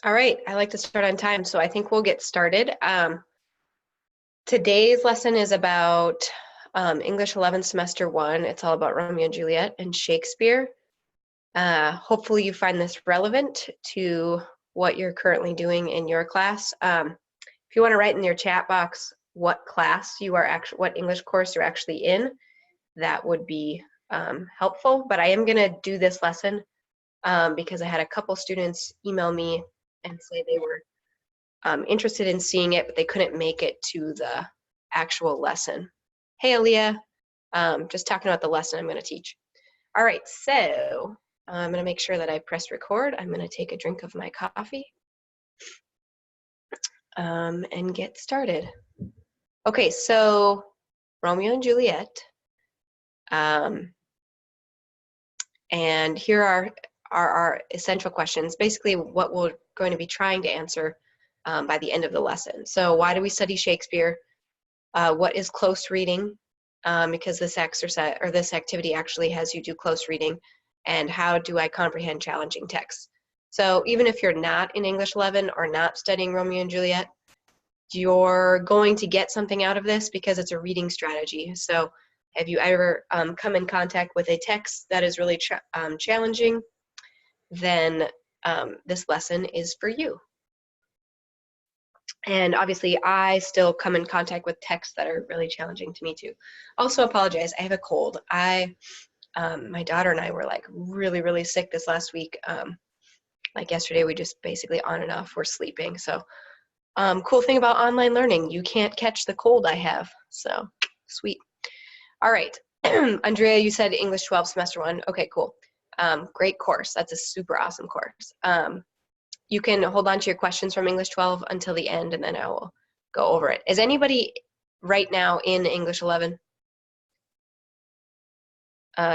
All right, I like to start on time, so I think we'll get started. Today's lesson is about English 11 Semester 1. It's all about Romeo and Juliet and Shakespeare. Hopefully you find this relevant to what you're currently doing in your class. If you want to write in your chat box what class you are actually, what English course you're actually in, that would be helpful. But I am going to do this lesson because I had a couple students email me and say they were interested in seeing it, but they couldn't make it to the actual lesson. Hey, Aaliyah, just talking about the lesson I'm going to teach. All right, so I'm going to make sure that I press record. I'm going to take a drink of my coffee and get started. Okay, so Romeo and Juliet. And here are our essential questions, basically what we're going to be trying to answer by the end of the lesson. So why do we study Shakespeare? What is close reading? Because this exercise or this activity actually has you do close reading. And how do I comprehend challenging texts? So even if you're not in English 11 or not studying Romeo and Juliet, you're going to get something out of this because it's a reading strategy. So have you ever come in contact with a text that is really challenging? Then this lesson is for you. And obviously, I still come in contact with texts that are really challenging to me too. Also, apologize, I have a cold. My daughter and I were like really sick this last week. Like yesterday, we just basically on and off were sleeping. So cool thing about online learning, you can't catch the cold I have. So sweet. All right, Andrea, you said English 12 semester 1. Okay, cool. Great course. That's a super awesome course. You can hold on to your questions from English 12 until the end, and then I will go over it. Is anybody right now in English 11?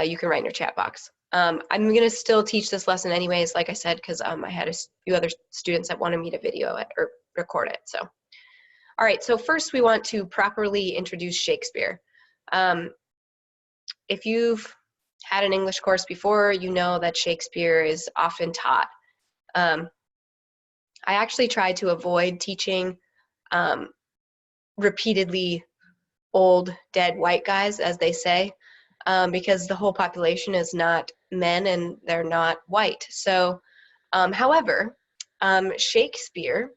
You can write in your chat box. I'm going to still teach this lesson anyways, like I said, because I had a few other students that wanted me to video it or record it. So, all right, so first we want to properly introduce Shakespeare. If you've had an English course before, you know that Shakespeare is often taught. I actually try to avoid teaching repeatedly old, dead white guys, as they say, because the whole population is not men and they're not white. So, however, Shakespeare,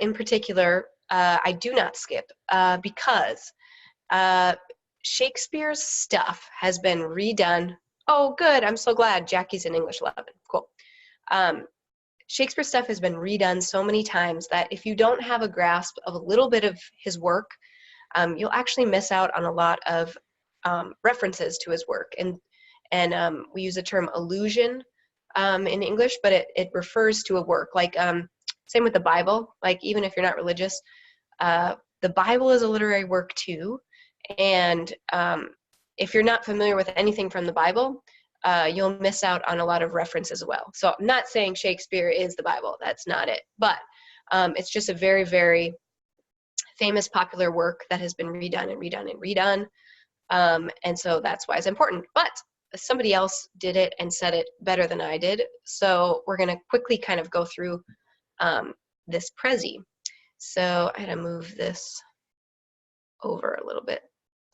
in particular, I do not skip because Shakespeare's stuff has been redone. Oh, good. I'm so glad Jackie's in English 11. Cool. Shakespeare stuff has been redone so many times that if you don't have a grasp of a little bit of his work, you'll actually miss out on a lot of references to his work. And we use the term allusion in English, but it refers to a work. Like, same with the Bible. Like, even if you're not religious, the Bible is a literary work too. And if you're not familiar with anything from the Bible, you'll miss out on a lot of references as well. So I'm not saying Shakespeare is the Bible. That's not it. But it's just a very famous, popular work that has been redone and redone and redone. And so that's why it's important. But somebody else did it and said it better than I did. So we're going to quickly kind of go through this Prezi. So I had to move this over a little bit.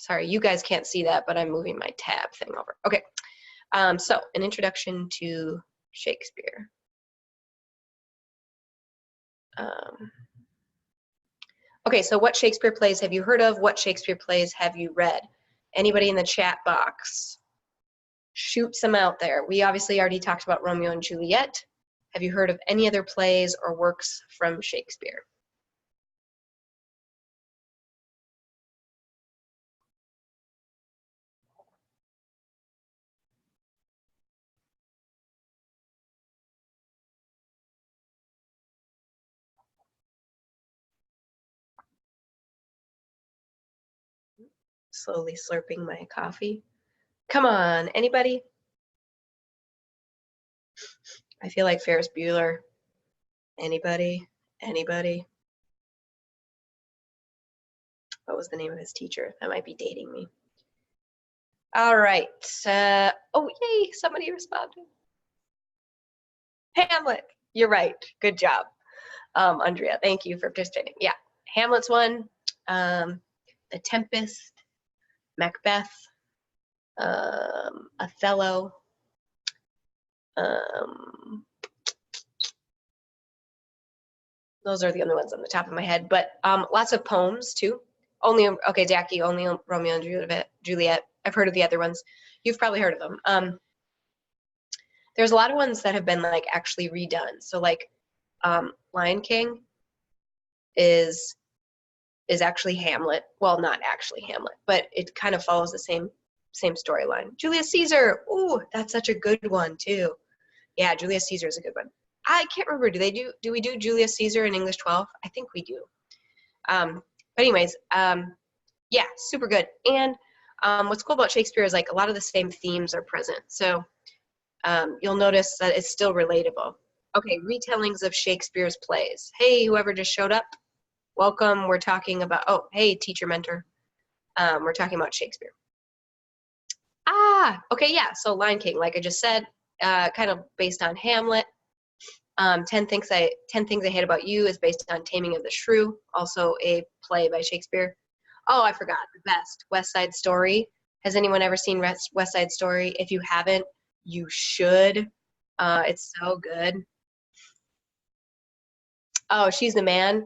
Sorry, you guys can't see that, but I'm moving my tab thing over. Okay. So, an introduction to Shakespeare. Okay, so what Shakespeare plays have you heard of? What Shakespeare plays have you read? Anybody in the chat box? Shoot some out there. We obviously already talked about Romeo and Juliet. Have you heard of any other plays or works from Shakespeare? Slowly slurping my coffee. Come on, anybody? I feel like Ferris Bueller. Anybody? Anybody? What was the name of his teacher? That might be dating me. All right. Oh, yay, somebody responded. Hamlet. You're right. Good job, Andrea. Thank you for participating. Yeah, Hamlet's one. The Tempest, Macbeth, Othello. Those are the only ones on the top of my head, but lots of poems too. Okay, Jackie, only Romeo and Juliet. I've heard of the other ones. You've probably heard of them. There's a lot of ones that have been like actually redone. So like Lion King is actually Hamlet. Well, not actually Hamlet, but it kind of follows the same storyline. Julius Caesar. Ooh, that's such a good one too. Yeah, Julius Caesar is a good one. I can't remember. Do we do Julius Caesar in English 12? I think we do. But anyways, yeah, super good. And what's cool about Shakespeare is like a lot of the same themes are present. So you'll notice that it's still relatable. Okay, retellings of Shakespeare's plays. Hey, whoever just showed up, welcome. We're talking about, oh, hey, teacher mentor. We're talking about Shakespeare. Okay, yeah, so Lion King, like I just said, kind of based on Hamlet. 10 Things I Hate About You is based on Taming of the Shrew, also a play by Shakespeare. Oh, I forgot, the best, West Side Story. Has anyone ever seen West Side Story? If you haven't, you should. It's so good. Oh, She's the Man,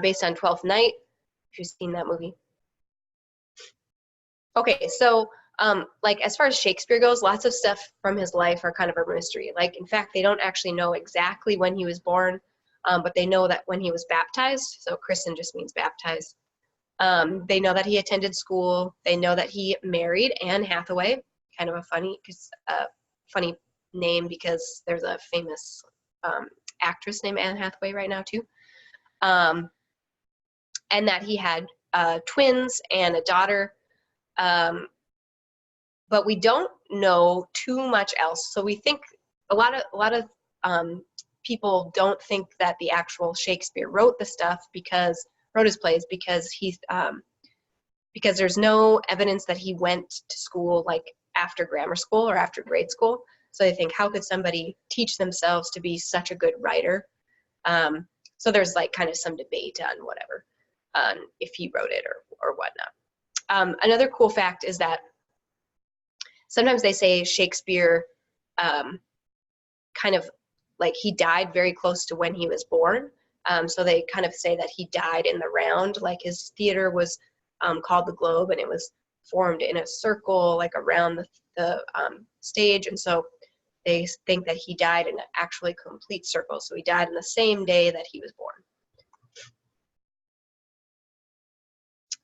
based on Twelfth Night, if you've seen that movie. Okay, so like as far as Shakespeare goes, lots of stuff from his life are kind of a mystery. Like, in fact, they don't actually know exactly when he was born, but they know that when he was baptized, so christened just means baptized. They know that he attended school. They know that he married Anne Hathaway, kind of a funny name because there's a famous actress named Anne Hathaway right now too. And that he had twins and a daughter. But we don't know too much else. So we think a lot of people don't think that the actual Shakespeare wrote his plays because there's no evidence that he went to school like after grammar school or after grade school. So they think, how could somebody teach themselves to be such a good writer? So there's like kind of some debate on whatever, if he wrote it or whatnot. Another cool fact is that sometimes they say Shakespeare kind of like he died very close to when he was born. So they kind of say that he died in the round, like his theater was called the Globe, and it was formed in a circle like around the stage. And so they think that he died in an actually complete circle. So he died in the same day that he was born.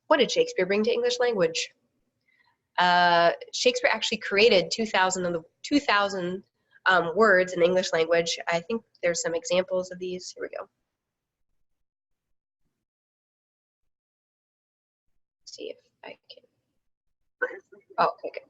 What did Shakespeare bring to English language? Shakespeare actually created 2,000 words in the English language. I think there's some examples of these. Here we go. Let's see if I can. Oh, okay.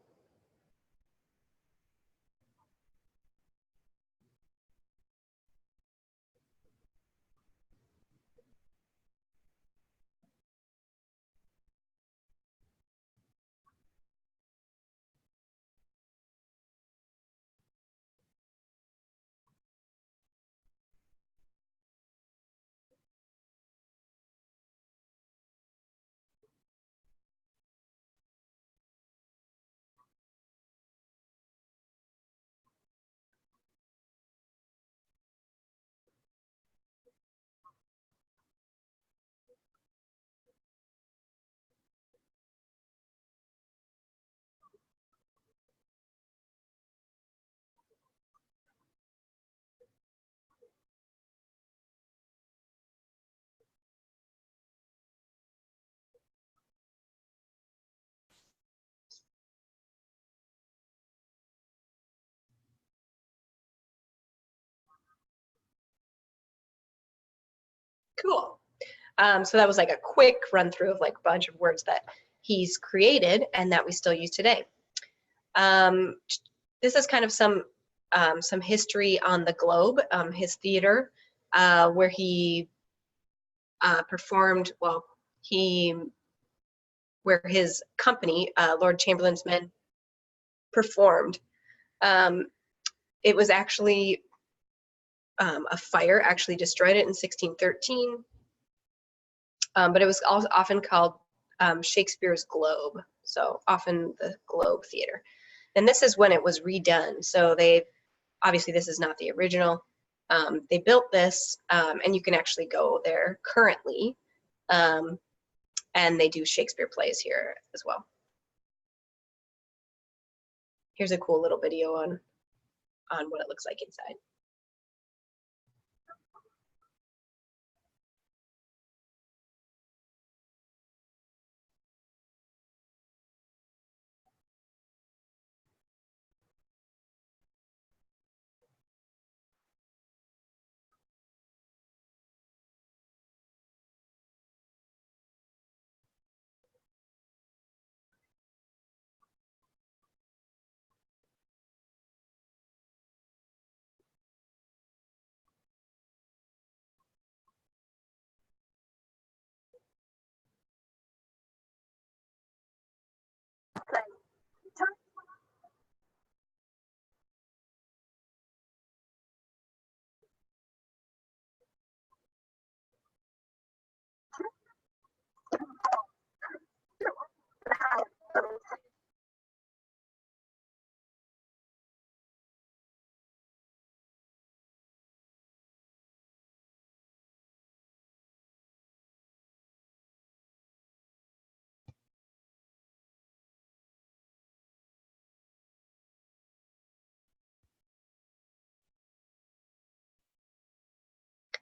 Cool. So that was like a quick run through of like a bunch of words that he's created and that we still use today. This is kind of some history on the Globe, his theater, where he performed, where his company, Lord Chamberlain's Men, performed. It was actually a fire actually destroyed it in 1613. But it was also often called Shakespeare's Globe, so often the Globe Theater. And this is when it was redone. So they, obviously this is not the original. They built this, and you can actually go there currently, and they do Shakespeare plays here as well. Here's a cool little video on what it looks like inside.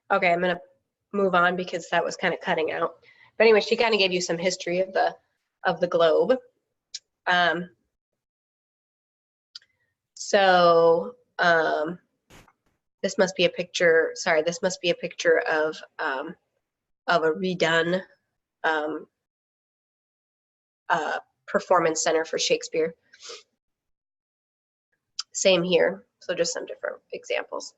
Okay, I'm gonna move on because that was kind of cutting out. But anyway, she kind of gave you some history of the globe. This must be a picture. Sorry, this must be a picture of a redone performance center for Shakespeare. Same here. So just some different examples.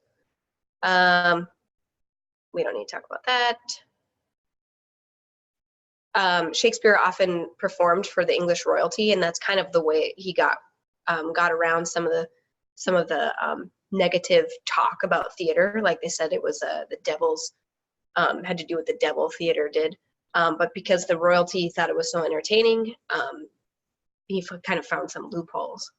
We don't need to talk about that. Shakespeare often performed for the English royalty, and that's kind of the way he got around some of the negative talk about theater. Like they said, it was the devil's, had to do with the devil theater did. But because the royalty thought it was so entertaining, he kind of found some loopholes.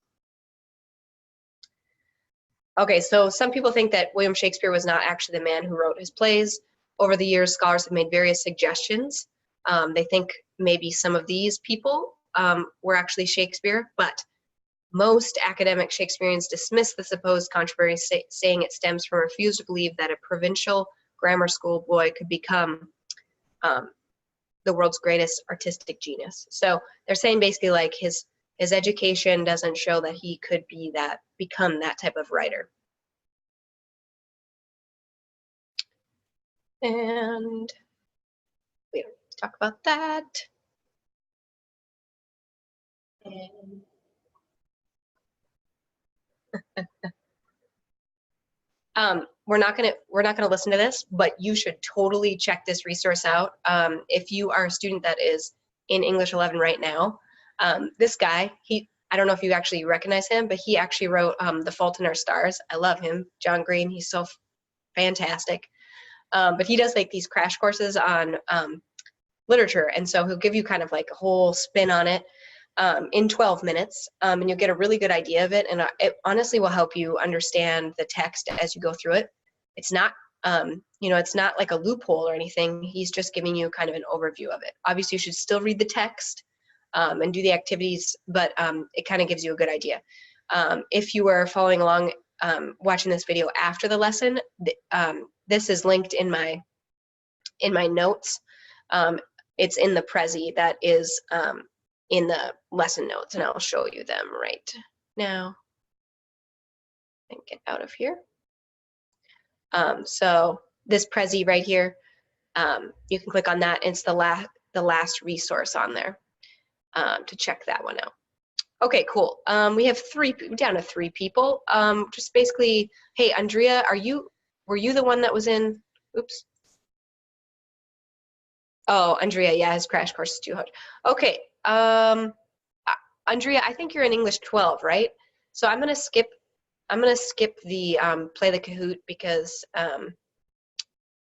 Okay, so some people think that William Shakespeare was not actually the man who wrote his plays. Over the years, scholars have made various suggestions. They think maybe some of these people were actually Shakespeare, but most academic Shakespeareans dismiss the supposed controversy, saying it stems from a refusal to believe that a provincial grammar school boy could become the world's greatest artistic genius. So they're saying basically like his education doesn't show that he could become that type of writer. And we don't talk about that. And we're not gonna listen to this, but you should totally check this resource out. If you are a student that is in English 11 right now, this guy, I don't know if you actually recognize him, but he actually wrote The Fault in Our Stars. I love him, John Green. He's so fantastic. But he does like these crash courses on literature, and so he'll give you kind of like a whole spin on it in 12 minutes, and you'll get a really good idea of it, and it honestly will help you understand the text as you go through it. It's not, it's not like a loophole or anything. He's just giving you kind of an overview of it. Obviously, you should still read the text and do the activities, but it kind of gives you a good idea. If you are following along, watching this video after the lesson, this is linked in my notes. It's in the Prezi that is in the lesson notes, and I'll show you them right now. And get out of here. So this Prezi right here, you can click on that. It's the last resource on there to check that one out. Okay, cool. We have down to three people. Just basically, hey, Andrea, were you the one that was in? Oops. Oh, Andrea, yeah, his crash course is 200. Okay, Andrea, I think you're in English 12, right? So I'm gonna skip I'm going to skip the play the Kahoot because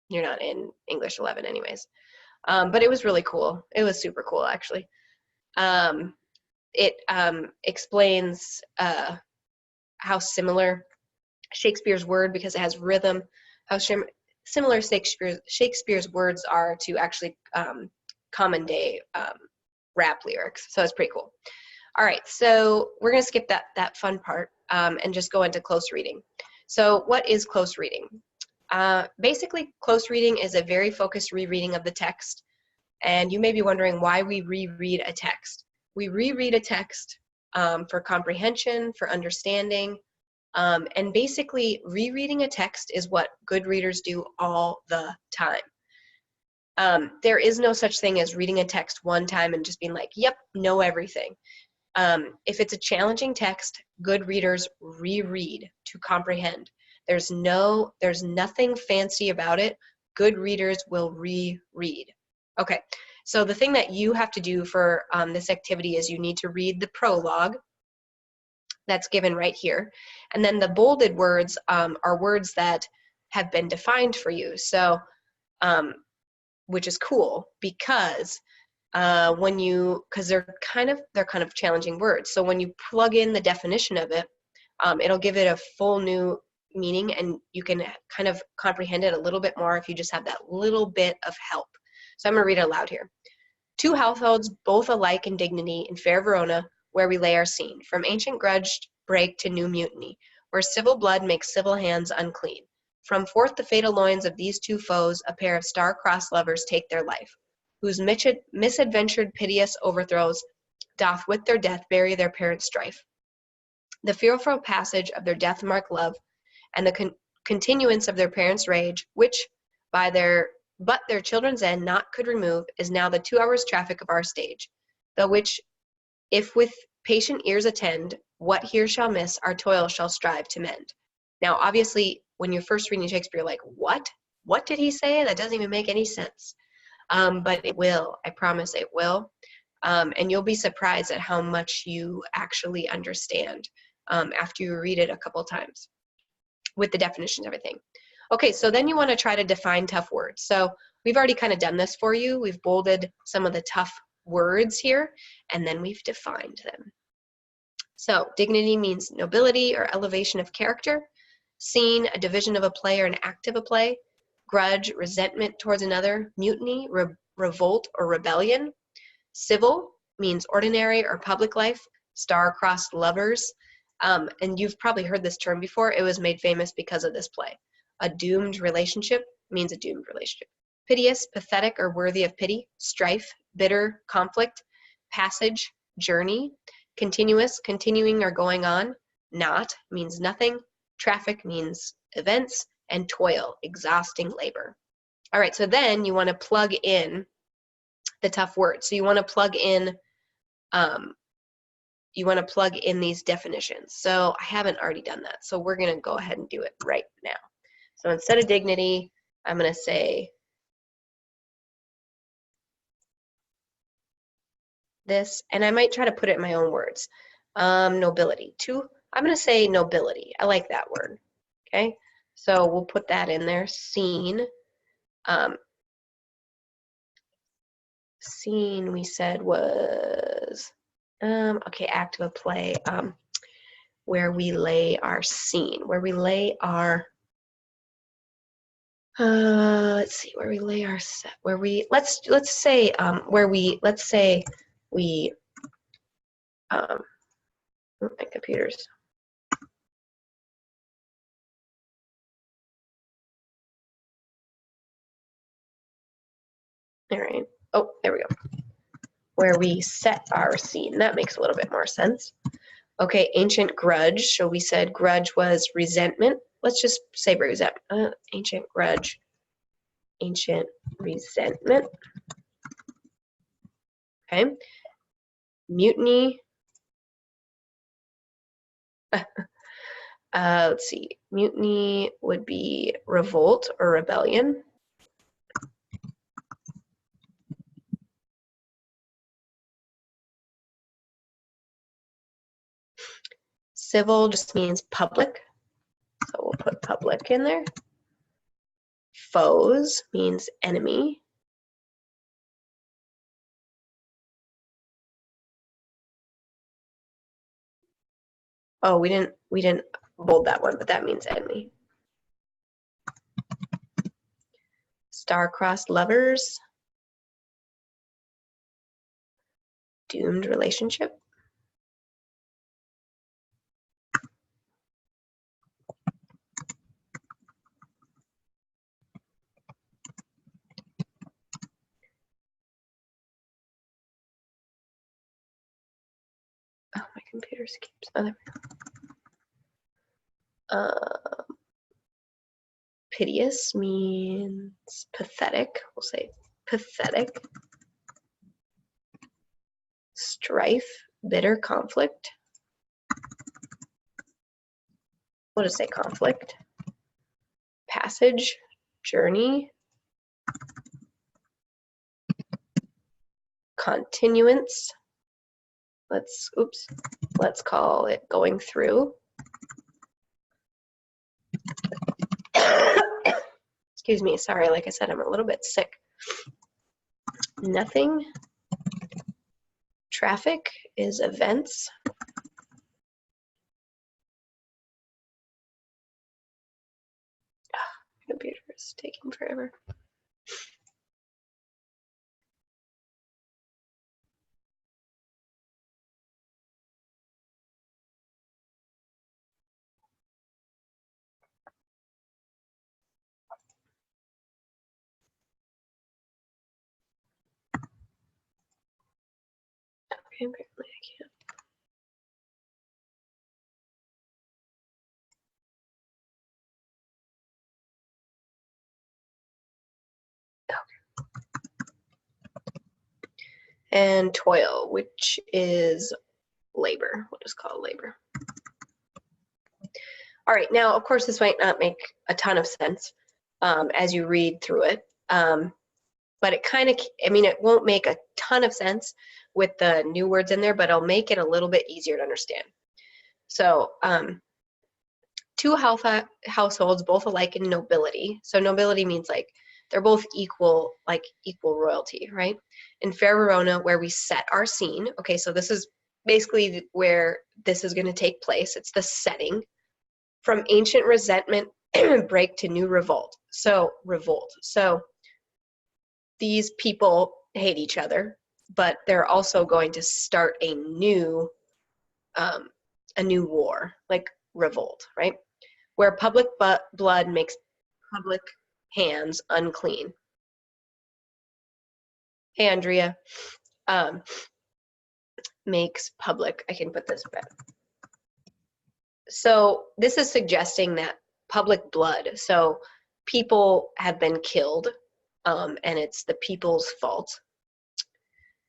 you're not in English 11 anyways. But it was really cool. It was super cool, actually. It explains how similar Shakespeare's word, because it has rhythm, how similar Shakespeare's words are to actually common day rap lyrics. So it's pretty cool. All right, so we're going to skip that fun part and just go into close reading. So what is close reading? Basically, close reading is a very focused rereading of the text. And you may be wondering why we reread a text. We reread a text for comprehension, for understanding, and basically rereading a text is what good readers do all the time. There is no such thing as reading a text one time and just being like, yep, know everything. If it's a challenging text, good readers reread to comprehend. There's nothing fancy about it. Good readers will reread. Okay, so the thing that you have to do for this activity is you need to read the prologue that's given right here. And then the bolded words are words that have been defined for you. So, which is cool because because they're kind of challenging words. So when you plug in the definition of it, it'll give it a full new meaning, and you can kind of comprehend it a little bit more if you just have that little bit of help. So I'm going to read it aloud here. Two households, both alike in dignity, in fair Verona, where we lay our scene, from ancient grudge break to new mutiny, where civil blood makes civil hands unclean. From forth the fatal loins of these two foes, a pair of star-crossed lovers take their life, whose misadventured piteous overthrows doth with their death bury their parents' strife. The fearful passage of their death-marked love, and the continuance of their parents' rage, which but their children's end not could remove, is now the 2 hours' traffic of our stage, the which, if with patient ears attend, what here shall miss, our toil shall strive to mend. Now, obviously, when you're first reading Shakespeare, you're like, what? What did he say? That doesn't even make any sense. But it will. I promise it will. And you'll be surprised at how much you actually understand after you read it a couple times with the definitions and everything. Okay, so then you want to try to define tough words. So we've already kind of done this for you. We've bolded some of the tough words here, and then we've defined them. So dignity means nobility or elevation of character. Scene, a division of a play or an act of a play. Grudge, resentment towards another. Mutiny, revolt or rebellion. Civil means ordinary or public life. Star-crossed lovers. And you've probably heard this term before. It was made famous because of this play. A doomed relationship means a doomed relationship. Piteous, pathetic, or worthy of pity. Strife, bitter, conflict. Passage, journey. Continuous, continuing or going on. Not means nothing. Traffic means events. And toil, exhausting labor. All right, so then you want to plug in the tough words. So you want to plug in these definitions. So I haven't already done that. So we're going to go ahead and do it right now. So instead of dignity, I'm going to say this, and I might try to put it in my own words. Nobility. I'm going to say nobility. I like that word. Okay, so we'll put that in there. Scene. Scene we said was okay, act of a play. Where we lay our scene, where we lay our let's see, where we lay our set, where we let's say we my computers. All right. Oh, there we go. Where we set our scene. That makes a little bit more sense. Okay, ancient grudge. So we said grudge was resentment. Let's just say resentment. Ancient grudge. Ancient resentment. Okay. Mutiny. Let's see. Mutiny would be revolt or rebellion. Civil just means public, so we'll put public in there. Foes means enemy. Oh, we didn't bold that one, but that means enemy. Star-crossed lovers. Doomed relationship. Oh, my computer keeps. Oh, there we go. Piteous means pathetic. We'll say pathetic. Strife, bitter conflict. We'll just say conflict. Passage, journey. Continuance. Let's call it going through. Excuse me, sorry, like I said, I'm a little bit sick. Nothing. Traffic is events. Computer is taking forever. Okay, apparently I can't. And toil, which is labor. We'll just call it labor. All right, now, of course, this might not make a ton of sense as you read through it, but it kind of, it won't make a ton of sense with the new words in there, but it'll make it a little bit easier to understand. So, two households, both alike in nobility. So nobility means like they're both equal royalty, right? In fair Verona, where we set our scene. Okay, so this is basically where this is going to take place. It's the setting. From ancient resentment break to new revolt. So these people hate each other, but they're also going to start a new war, like revolt, right? Where public blood makes public hands unclean. Hey, Andrea, makes public, I can put this back. So this is suggesting that public blood, so people have been killed, and it's the people's fault.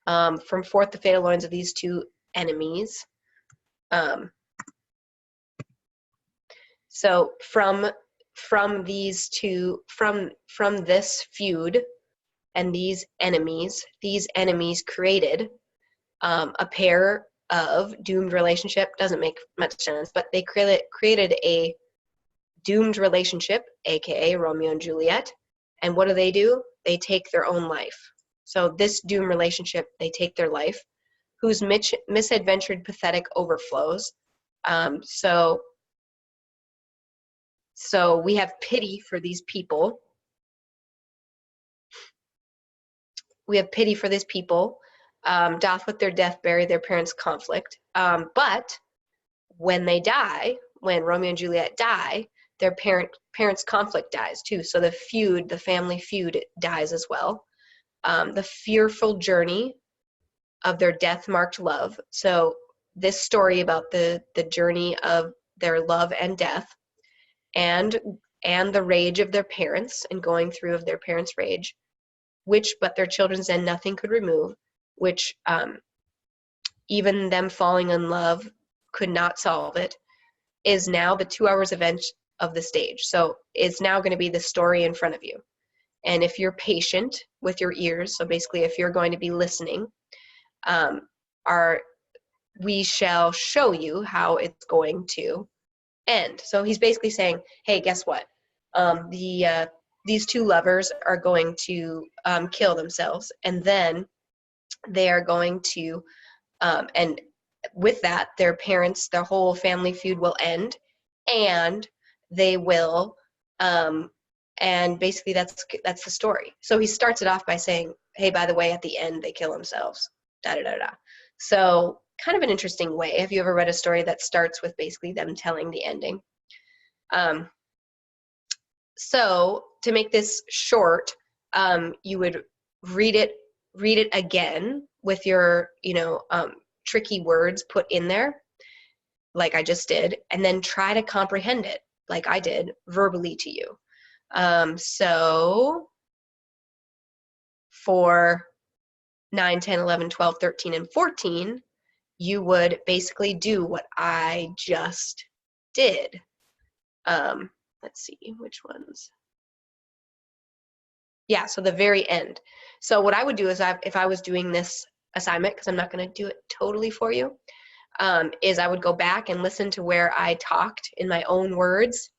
From forth the fatal loins of these two enemies. So from these two, from this feud and these enemies created a pair of doomed relationship. Doesn't make much sense, but they created a doomed relationship, aka Romeo and Juliet. And what do? They take their own life. So this doomed relationship, they take their life, whose misadventured pathetic overflows. So we have pity for these people. Doth with their death bury their parents' conflict. But when they die, when Romeo and Juliet die, their parents' conflict dies too. So the family feud dies as well. The fearful journey of their death-marked love. So this story about the journey of their love and death, and the rage of their parents, and going through of their parents' rage, which but their children's end nothing could remove, which even them falling in love could not solve it, is now the 2 hours event of the stage. So it's now going to be the story in front of you. And if you're patient with your ears, so basically if you're going to be listening, we shall show you how it's going to end. So he's basically saying, hey, guess what? These two lovers are going to kill themselves, and then they are going to, and with that, their parents, their whole family feud will end, and they will, and basically that's the story. So he starts it off by saying, hey, by the way, at the end, they kill themselves, da-da-da-da. So kind of an interesting way. Have you ever read a story that starts with basically them telling the ending? So to make this short, you would read it again with your, tricky words put in there, like I just did, and then try to comprehend it, like I did, verbally to you. So for 9, 10, 11, 12, 13, and 14, you would basically do what I just did. Let's see, which ones? Yeah, so the very end. So what I would do is if I was doing this assignment, because I'm not going to do it totally for you, is I would go back and listen to where I talked in my own words,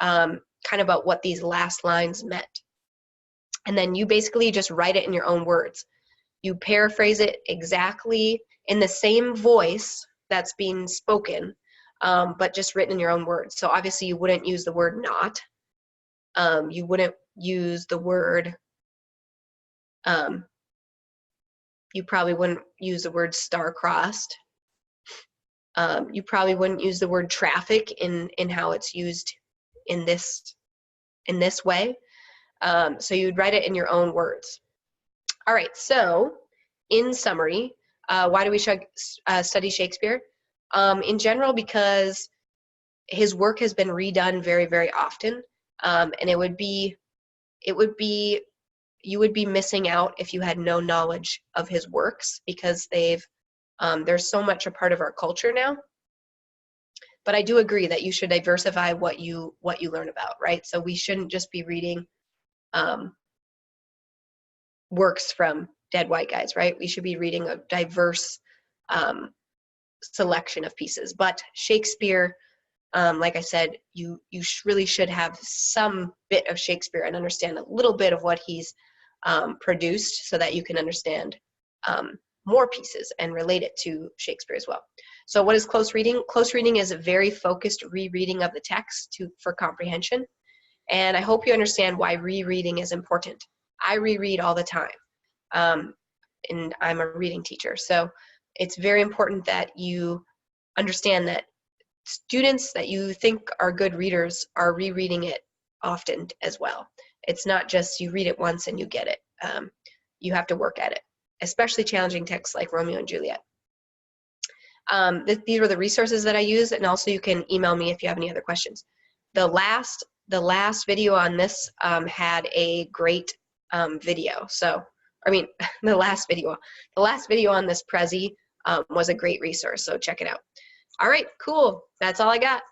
kind of about what these last lines meant. And then you basically just write it in your own words. You paraphrase it exactly in the same voice that's being spoken, but just written in your own words. So obviously you wouldn't use the word not. You wouldn't use the word, you probably wouldn't use the word star-crossed. You probably wouldn't use the word traffic in how it's used in this way. So you'd write it in your own words. All right, so in summary, why do we study Shakespeare? In general, because his work has been redone very, very often, and you would be missing out if you had no knowledge of his works, because they're so much a part of our culture now. But I do agree that you should diversify what you learn about, right? So we shouldn't just be reading works from dead white guys, right? We should be reading a diverse selection of pieces. But Shakespeare, like I said, you really should have some bit of Shakespeare and understand a little bit of what he's produced, so that you can understand more pieces and relate it to Shakespeare as well. So what is close reading? Close reading is a very focused rereading of the text for comprehension. And I hope you understand why rereading is important. I reread all the time, and I'm a reading teacher. So it's very important that you understand that students that you think are good readers are rereading it often as well. It's not just you read it once and you get it. You have to work at it, especially challenging texts like Romeo and Juliet. These were the resources that I use, and also you can email me if you have any other questions. The last video on this had a great video. So, I mean, the last video on this Prezi was a great resource, so check it out. All right, cool. That's all I got.